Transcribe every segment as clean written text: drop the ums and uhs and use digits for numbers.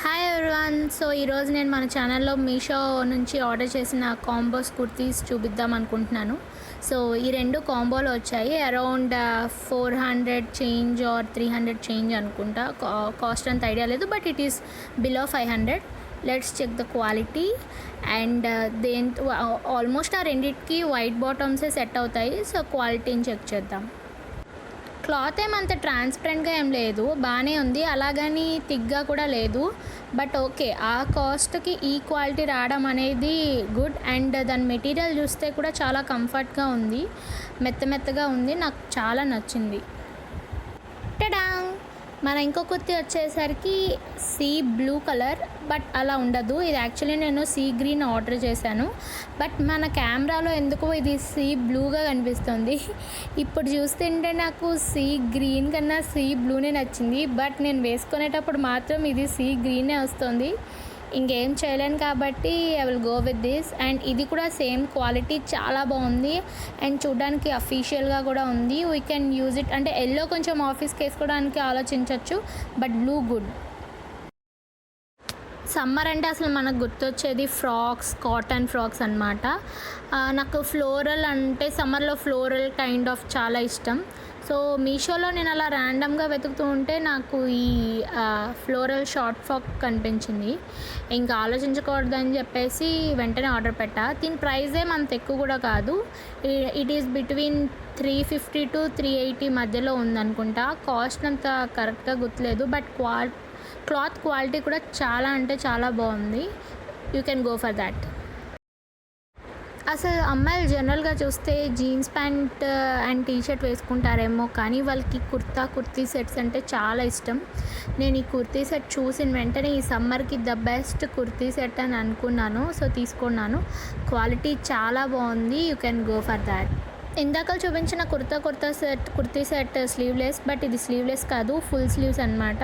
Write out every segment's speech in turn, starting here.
Hi everyone. So ఈరోజు నేను మన ఛానల్లో మీషో నుంచి ఆర్డర్ చేసిన కాంబోస్ కుర్తీస్ చూపిద్దాం అనుకుంటున్నాను. సో ఈ రెండు కాంబోలో వచ్చాయి. అరౌండ్ 400 చేంజ్ ఆర్ 300 చేంజ్ అనుకుంటా. కాస్ట్ అంత ఐడియా లేదు, but it is below 500. Let's check the quality. And almost ఆ రెండింటికి వైట్ బాటమ్సే సెట్ అవుతాయి. సో క్వాలిటీని చెక్ చేద్దాం. క్లాత్ ఏమంత ట్రాన్స్పరెంట్గా ఏం లేదు, బాగానే ఉంది. అలాగని థిక్గా కూడా లేదు. బట్ ఓకే, ఆ కాస్ట్కి ఈ క్వాలిటీ రావడం అనేది గుడ్. అండ్ దాని మెటీరియల్ చూస్తే కూడా చాలా కంఫర్ట్గా ఉంది, మెత్తగా ఉంది. నాకు చాలా నచ్చింది. టడా! మన ఇంకో కుర్తీ వచ్చేసరికి సీ బ్లూ కలర్, బట్ అలా ఉండదు. ఇది యాక్చువల్లీ నేను సీ గ్రీన్ ఆర్డర్ చేశాను, బట్ మన కెమెరాలో ఎందుకో ఇది సీ బ్లూగా కనిపిస్తుంది. ఇప్పుడు చూస్తుంటే నాకు సీ గ్రీన్ కన్నా సీ బ్లూనే నచ్చింది, బట్ నేను వేసుకునేటప్పుడు మాత్రం ఇది సీ గ్రీనే వస్తుంది. ఇంకేం చేయలేను కాబట్టి I will go with this. And ఇది కూడా సేమ్ క్వాలిటీ, చాలా బాగుంది. అండ్ చూడడానికి అఫీషియల్గా కూడా ఉంది. We can use it. అంటే ఎల్లో కొంచెం ఆఫీస్కి వేసుకోవడానికి ఆలోచించవచ్చు, బట్ బ్లూ గుడ్. సమ్మర్ అంటే అసలు మనకు గుర్తొచ్చేది ఫ్రాక్స్, కాటన్ ఫ్రాక్స్ అనమాట. నాకు ఫ్లోరల్ అంటే సమ్మర్లో ఫ్లోరల్ కైండ్ ఆఫ్ చాలా ఇష్టం. సో మీషోలో నేను అలా ర్యాండమ్గా వెతుకుతూ ఉంటే నాకు ఈ ఫ్లోరల్ షార్ట్ ఫ్రాక్ కనిపించింది. ఇంకా ఆలోచించకూడదని చెప్పేసి వెంటనే ఆర్డర్ పెట్టా. దీని ప్రైస్ ఏమంత ఎక్కువ కూడా కాదు. ఇట్ ఈస్ బిట్వీన్ 350 to 380 మధ్యలో ఉందనుకుంటా. కాస్ట్ అంత కరెక్ట్గా గుర్తులేదు, బట్ క్లాత్ క్వాలిటీ కూడా చాలా అంటే చాలా బాగుంది. You can go for that. అసలు అమ్మాయిలు జనరల్గా చూస్తే జీన్స్ ప్యాంట్ అండ్ టీషర్ట్ వేసుకుంటారేమో, కానీ వాళ్ళకి కుర్తీ సెట్స్ అంటే చాలా ఇష్టం. నేను ఈ కుర్తీ సెట్ చూసిన వెంటనే ఈ సమ్మర్కి ద బెస్ట్ కుర్తీ సెట్ అని అనుకున్నాను. సో తీసుకున్నాను. క్వాలిటీ చాలా బాగుంది. You can go for that. ఇందాక చూపించిన కుర్తీ సెట్ స్లీవ్లెస్, బట్ ఇది స్లీవ్లెస్ కాదు, ఫుల్ స్లీవ్స్ అనమాట.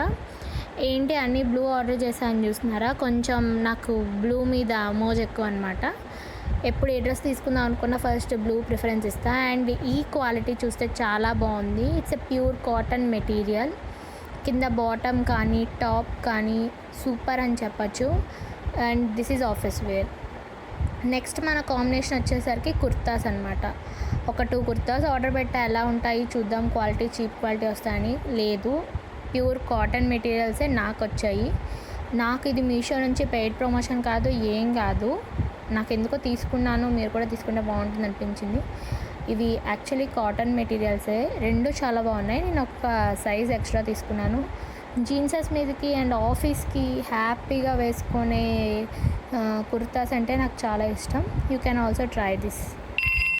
ఏంటి అన్నీ బ్లూ ఆర్డర్ చేశాను చూస్తున్నారా? కొంచెం నాకు బ్లూ మీద మోజ్ ఎక్కువ అనమాట. ఎప్పుడు ఏ డ్రెస్ తీసుకుందాం అనుకున్నా ఫస్ట్ బ్లూ ప్రిఫరెన్స్ ఇస్తా. అండ్ ఈ క్వాలిటీ చూస్తే చాలా బాగుంది. It's a pure cotton material. కింద బాటమ్ కానీ టాప్ కానీ సూపర్ అని చెప్పచ్చు. And this is office wear. Next మన కాంబినేషన్ వచ్చేసరికి కుర్తాస్ అనమాట. ఒక 2 కుర్తాస్ ఆర్డర్ పెట్టా, ఎలా ఉంటాయి చూద్దాం, క్వాలిటీ చీప్ క్వాలిటీ వస్తాయని. లేదు, ప్యూర్ కాటన్ మెటీరియల్సే నాకు వచ్చాయి. నాకు ఇది మీషో నుంచి పెయిడ్ ప్రమోషన్ కాదు, ఏం కాదు. నాకు ఎందుకో తీసుకున్నాను, మీరు కూడా తీసుకుంటే బాగుంటుంది అనిపించింది. ఇవి యాక్చువల్లీ కాటన్ మెటీరియల్సే, రెండు చాలా బాగున్నాయి. నేను ఒక సైజ్ ఎక్స్ట్రా తీసుకున్నాను. జీన్సెస్ మీదకి అండ్ ఆఫీస్కి హ్యాపీగా వేసుకునే కుర్తాస్ అంటే నాకు చాలా ఇష్టం. You can also try this.